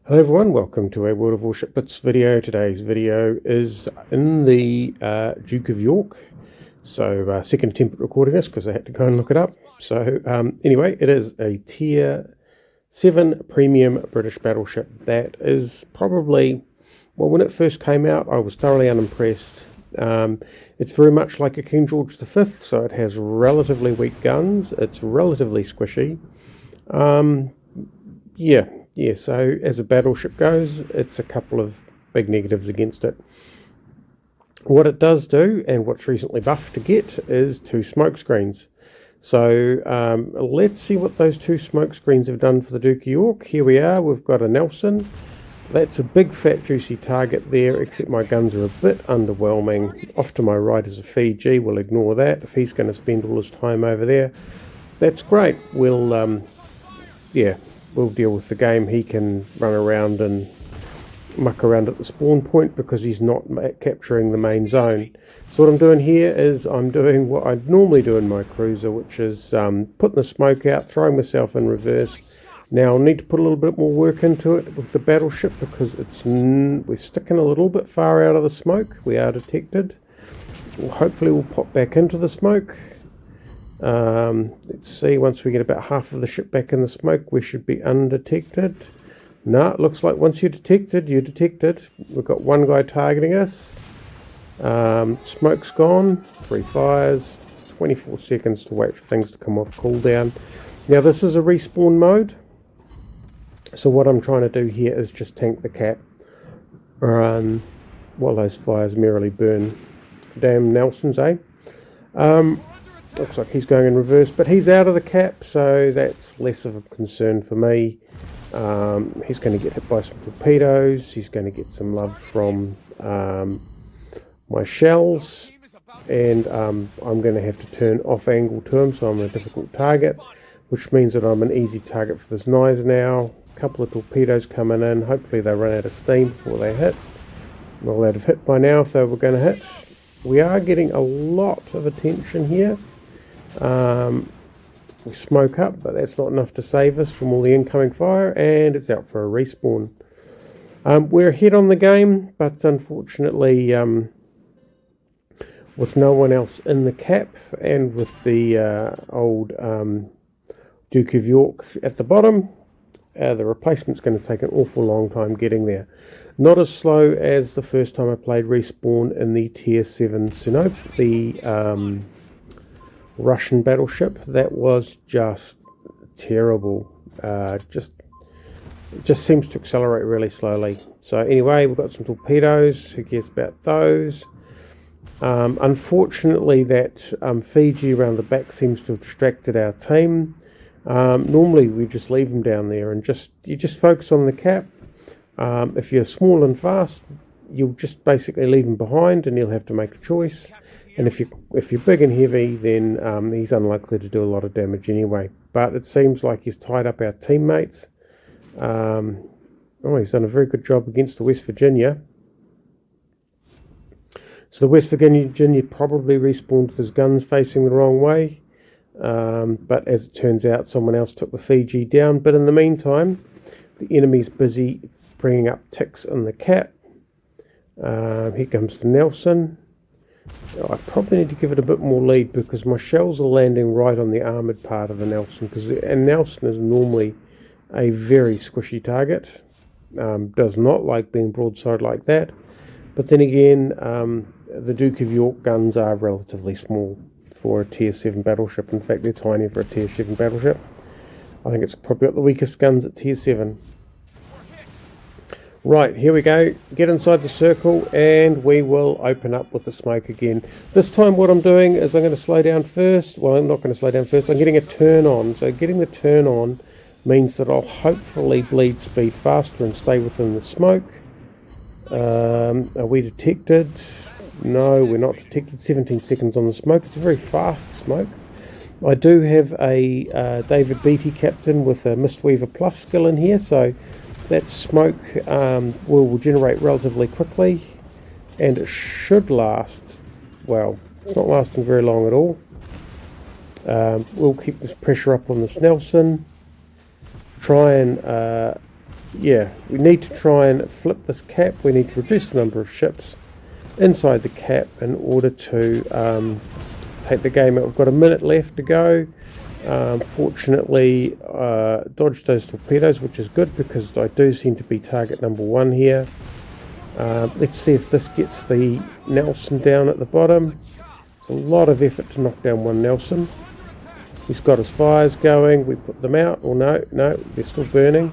Hello everyone, welcome to a World of Warships Blitz video. Today's video is in the Duke of York. So second attempt at recording this because I had to go and look it up. So anyway, it is a tier 7 premium British battleship that is probably, well, when it first came out I was thoroughly unimpressed. It's very much like a King George V, so it has relatively weak guns, it's relatively squishy. Yeah, so as a battleship goes, it's a couple of big negatives against it. What it does do, and what's recently buffed to get, is 2 smoke screens. So let's see what those 2 smoke screens have done for the Duke of York. Here we are, we've got a Nelson. That's a big fat juicy target there, except my guns are a bit underwhelming. Off to my right is a Fiji, we'll ignore that. If he's going to spend all his time over there, that's great. We'll deal with the game. He can run around and muck around at the spawn point because he's not capturing the main zone. So what I'm doing here is I'm doing what I'd normally do in my cruiser, which is putting the smoke out, throwing myself in reverse. Now I'll need to put a little bit more work into it with the battleship because we're sticking a little bit far out of the smoke. We are detected. Hopefully we'll pop back into the smoke. Let's see, once we get about half of the ship back in the smoke, we should be undetected. No, it looks like once you're detected, you're detected. We've got one guy targeting us. Smoke's gone, 3 fires, 24 seconds to wait for things to come off cooldown. Now this is a respawn mode, so what I'm trying to do here is just tank the cap while those fires merrily burn. Damn Nelsons, eh? Looks like he's going in reverse, but he's out of the cap, so that's less of a concern for me. He's going to get hit by some torpedoes. He's going to get some love from my shells, and I'm going to have to turn off angle to him, so I'm a difficult target, which means that I'm an easy target for this Nice now. A couple of torpedoes coming in. Hopefully they run out of steam before they hit. Well, they'd have hit by now if they were going to hit. We are getting a lot of attention here. We smoke up, but that's not enough to save us from all the incoming fire, and it's out for a respawn. We're ahead on the game, but unfortunately with no one else in the cap and with the old Duke of York at the bottom, the replacement's going to take an awful long time getting there. Not as slow as the first time I played Respawn in the Tier 7 Sinope, the Russian battleship. That was just terrible. It just seems to accelerate really slowly. So anyway, we've got some torpedoes. Who cares about those? Unfortunately, that Fiji around the back seems to have distracted our team. Normally we just leave them down there and you just focus on the cap. If you're small and fast, you'll just basically leave him behind and he'll have to make a choice. And if you're big and heavy, then he's unlikely to do a lot of damage anyway. But it seems like he's tied up our teammates. He's done a very good job against the West Virginia. So the West Virginia probably respawned with his guns facing the wrong way. But as it turns out, someone else took the Fiji down. But in the meantime, the enemy's busy bringing up ticks in the cap. Here comes the Nelson. I probably need to give it a bit more lead because my shells are landing right on the armoured part of the Nelson, because a Nelson is normally a very squishy target. Does not like being broadside like that. But then again, the Duke of York guns are relatively small for a Tier 7 battleship. In fact, they're tiny for a Tier 7 battleship. I think it's probably got the weakest guns at Tier 7. Right, here we go. Get inside the circle and we will open up with the smoke again. This time what I'm doing is I'm going to slow down first. Well, I'm not going to slow down first. I'm getting a turn on. So getting the turn on means that I'll hopefully bleed speed faster and stay within the smoke. Are we detected? No, we're not detected. 17 seconds on the smoke. It's a very fast smoke. I do have a David Beatty captain with a Mistweaver Plus skill in here, so that smoke will generate relatively quickly, and it should last, well, it's not lasting very long at all. We'll keep this pressure up on this Nelson, try and yeah, we need to try and flip this cap. We need to reduce the number of ships inside the cap in order to take the game out. We've got a minute left to go. Fortunately, dodged those torpedoes, which is good because I do seem to be target number 1 here. Let's see if this gets the Nelson down at the bottom. It's a lot of effort to knock down one Nelson. He's got his fires going. We put them out. Or no, they're still burning.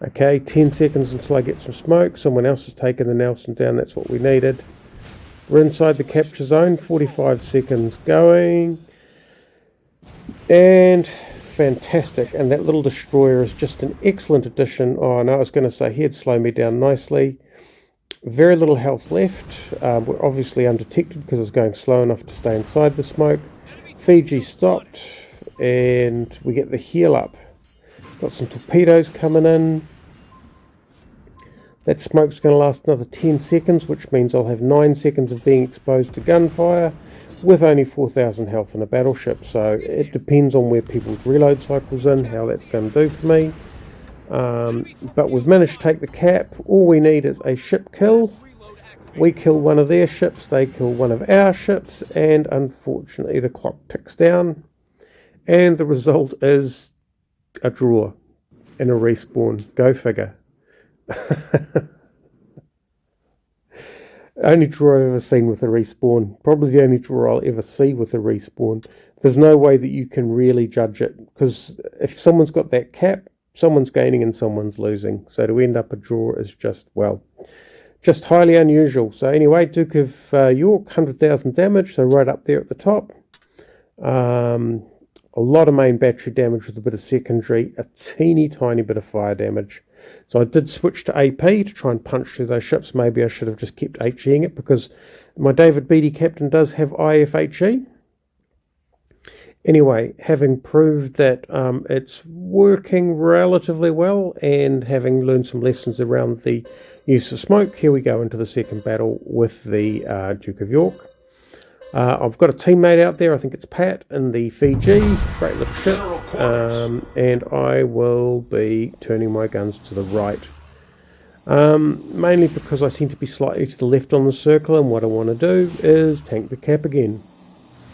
Okay, 10 seconds until I get some smoke. Someone else has taken the Nelson down. That's what we needed. We're inside the capture zone. 45 seconds going. And fantastic. And that little destroyer is just an excellent addition. Oh, no, I was going to say he'd slow me down nicely. Very little health left. We're obviously undetected because it's going slow enough to stay inside the smoke. Fiji stopped. And we get the heal up. Got some torpedoes coming in. That smoke's going to last another 10 seconds, which means I'll have 9 seconds of being exposed to gunfire with only 4,000 health in a battleship. So it depends on where people's reload cycle's in, how that's going to do for me. But we've managed to take the cap. All we need is a ship kill. We kill one of their ships, they kill one of our ships, and unfortunately the clock ticks down. And the result is a draw and a respawn. Go figure. Only draw I've ever seen with a respawn. Probably the only draw I'll ever see with a respawn. There's no way that you can really judge it, because if someone's got that cap, someone's gaining and someone's losing. So to end up a draw is just, well, just highly unusual. So anyway, Duke of York, 100,000 damage, so right up there at the top. A lot of main battery damage with a bit of secondary, a teeny tiny bit of fire damage. So I did switch to AP to try and punch through those ships. Maybe I should have just kept HEing it, because my David Beatty captain does have IFHE. Anyway, having proved that it's working relatively well, and having learned some lessons around the use of smoke, here we go into the second battle with the Duke of York. I've got a teammate out there, I think it's Pat, in the Fiji, great little ship, and I will be turning my guns to the right. Mainly because I seem to be slightly to the left on the circle, and what I want to do is tank the cap again.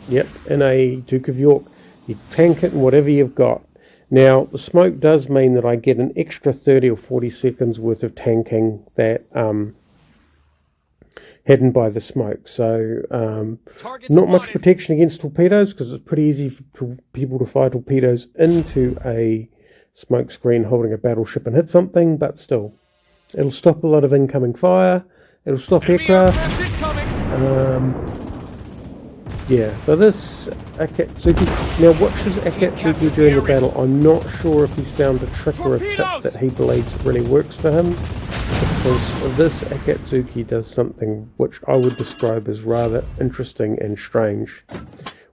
Yep, in a Duke of York, you tank it in whatever you've got. Now, the smoke does mean that I get an extra 30 or 40 seconds worth of tanking that hidden by the smoke. So, not much protection against torpedoes, because it's pretty easy for people to fire torpedoes into a smoke screen holding a battleship and hit something, but still, it'll stop a lot of incoming fire, it'll stop aircraft. Yeah, so this Akatsuki, now watch this Akatsuki during the battle. I'm not sure if he's found a trick or a tip that he believes really works for him, because this Akatsuki does something which I would describe as rather interesting and strange.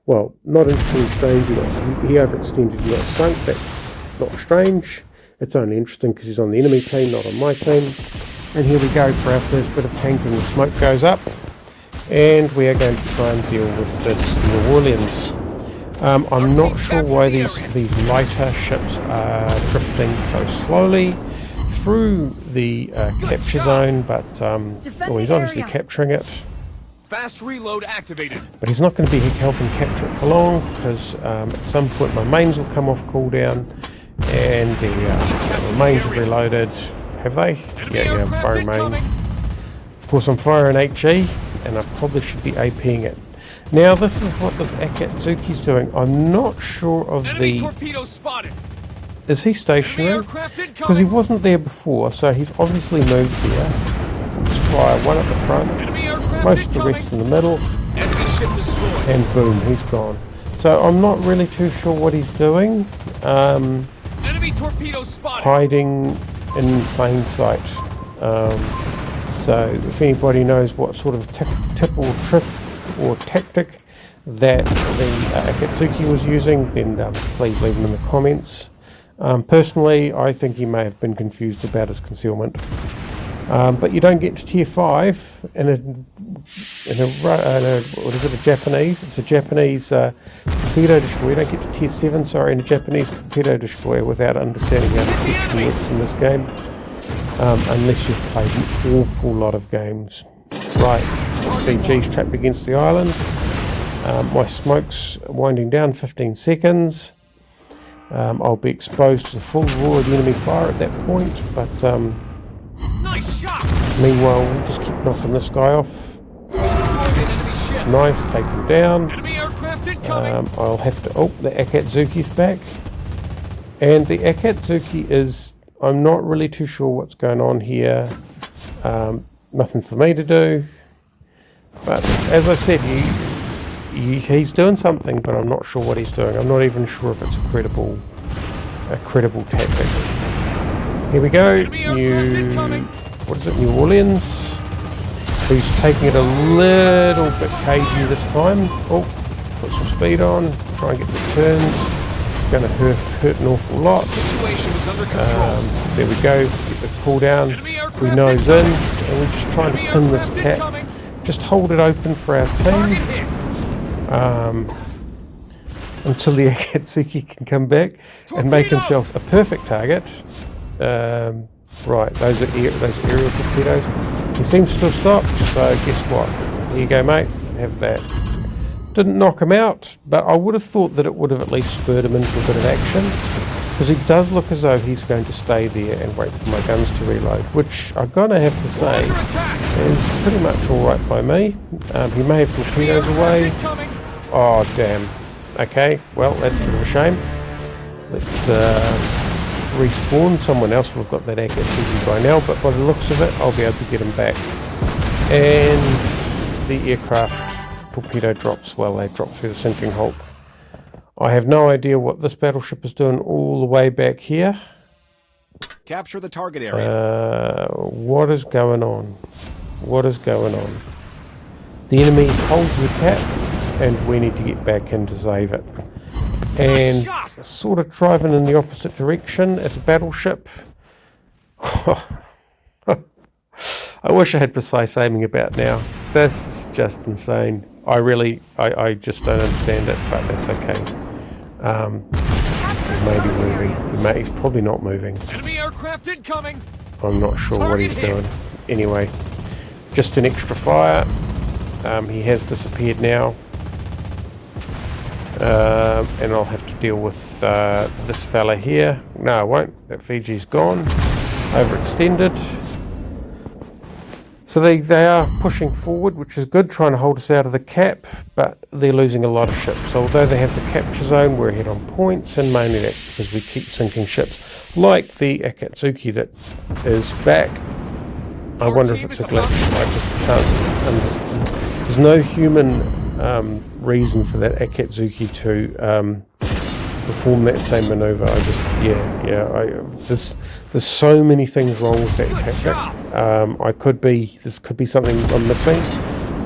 Well, not interesting and strange, he overextended, you got sunk, that's not strange. It's only interesting because he's on the enemy team, not on my team. And here we go for our first bit of tanking. The smoke goes up, and we are going to try and deal with this New Orleans. I'm not sure why these lighter ships are drifting so slowly through the capture zone, but well, he's obviously capturing it. Fast reload activated. But he's not going to be helping capture it for long, because at some point my mains will come off cooldown, and the mains are reloaded. Have they? Yeah, I'm firing mains. Of course, I'm firing HE, and I probably should be APing it. Now, this is what this Akatsuki's doing. I'm not sure of Enemy torpedo spotted. Is he stationary? Because he wasn't there before, so he's obviously moved there. Let's fire one at the front, most of the rest in the middle, Enemy ship destroyed. and boom, he's gone. So I'm not really too sure what he's doing. Enemy torpedo spotted. Hiding in plain sight. So if anybody knows what sort of tip or trick or tactic that the Akatsuki was using, then please leave them in the comments. Personally, I think he may have been confused about his concealment. But you don't get to tier 5 in a what is it, a Japanese? It's a Japanese torpedo destroyer. You don't get to tier 7, sorry, in a Japanese torpedo destroyer without understanding how detection works in this game. Unless you've played an awful lot of games. Right, SVG's trapped against the island. My smoke's winding down, 15 seconds. I'll be exposed to the full roar of the enemy fire at that point, but Nice shot. meanwhile we'll just keep knocking this guy off. We destroyed an enemy ship. Nice, take him down. Enemy aircraft incoming. I'll have to... Oh, the Akatsuki's back. And the Akatsuki is... I'm not really too sure what's going on here. Nothing for me to do. But as I said, he's doing something, but I'm not sure what he's doing. I'm not even sure if it's a credible tactic. Here we go. What is it? New Orleans. Who's taking it a little bit cagey this time. Oh, put some speed on. Try and get the turns. Going to hurt an awful lot. The situation is under control. There we go. Get the pull down. We nose in, and we're just trying to pin this cap. Just hold it open for our team until the Akatsuki can come back and make himself a perfect target. Right, those aerial torpedoes. He seems to have stopped, so guess what? Here you go, mate. Have that. Didn't knock him out, but I would have thought that it would have at least spurred him into a bit of action, because he does look as though he's going to stay there and wait for my guns to reload, which I'm going to have to say is pretty much alright by me. He may have torpedoes away. Oh, damn. Okay, well, that's a bit of a shame. Let's respawn. Someone else will have got that Akatsuki by now, but by the looks of it, I'll be able to get him back. And the aircraft torpedo drops, well, they drop through the sinking hulk. I have no idea what this battleship is doing all the way back here. Capture the target area. What is going on? What is going on? The enemy holds the cap, and we need to get back in to save it. And sort of driving in the opposite direction as a battleship. I wish I had precise aiming about now. This is just insane. I just don't understand it, but that's okay. Maybe moving. He's probably not moving. Enemy aircraft incoming. I'm not sure what he's doing. Anyway, just an extra fire. He has disappeared now. And I'll have to deal with this fella here. No, I won't. That Fiji's gone. Overextended. So they are pushing forward, which is good, trying to hold us out of the cap, but they're losing a lot of ships. So although they have the capture zone, we're ahead on points, and mainly that's because we keep sinking ships. Like the Akatsuki that is back. I wonder if it's a glitch. I just can't understand. There's no human reason for that Akatsuki to perform that same maneuver. There's so many things wrong with that tactic. This could be something I'm missing.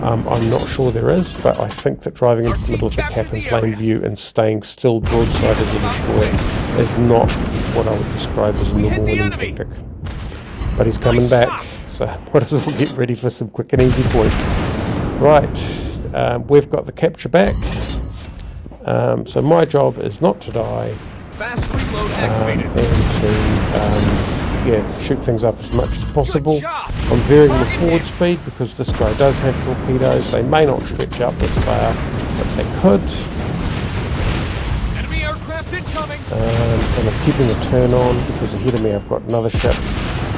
I'm not sure there is, but I think that driving into the middle of the cap in plain view and staying still broadside as a destroyer is not what I would describe as a normal winning tactic. But he's coming back, so might as well get ready for some quick and easy points. Right, we've got the capture back. So my job is not to die. Fast reload activated. And to shoot things up as much as possible. I'm varying the forward speed because this guy does have torpedoes. They may not stretch out this far, but they could. Enemy aircraft incoming. And I'm keeping the turn on because ahead of me I've got another ship.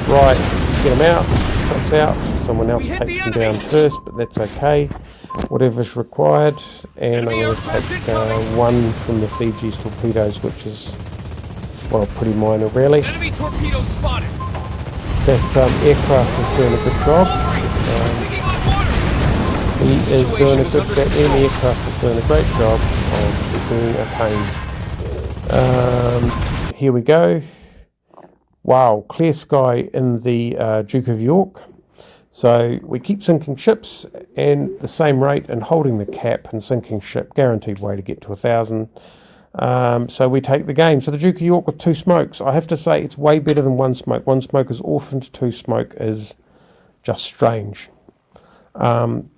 Right, get him out. Truck's out. Someone else takes him down first, but that's okay. Whatever's required, and I'm going to take one from the Fiji's torpedoes, which is, well, pretty minor really. Enemy torpedo spotted. That aircraft is doing a good job. That enemy aircraft is doing a great job of doing a pain. Here we go. Wow, clear sky in the Duke of York. So we keep sinking ships and the same rate and holding the cap and sinking ship, guaranteed way to get to 1,000. So we take the game. So the Duke of York with 2 smokes. I have to say it's way better than 1 smoke. 1 smoke is orphaned, 2 smoke is just strange.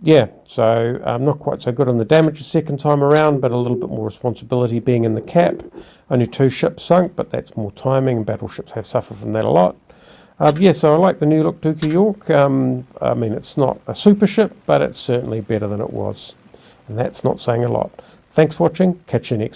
Yeah, so not quite so good on the damage the second time around, but a little bit more responsibility being in the cap. Only 2 ships sunk, but that's more timing, and battleships have suffered from that a lot. Yeah, so I like the new look Duke of York. I mean, it's not a super ship, but it's certainly better than it was. And that's not saying a lot. Thanks for watching. Catch you next time.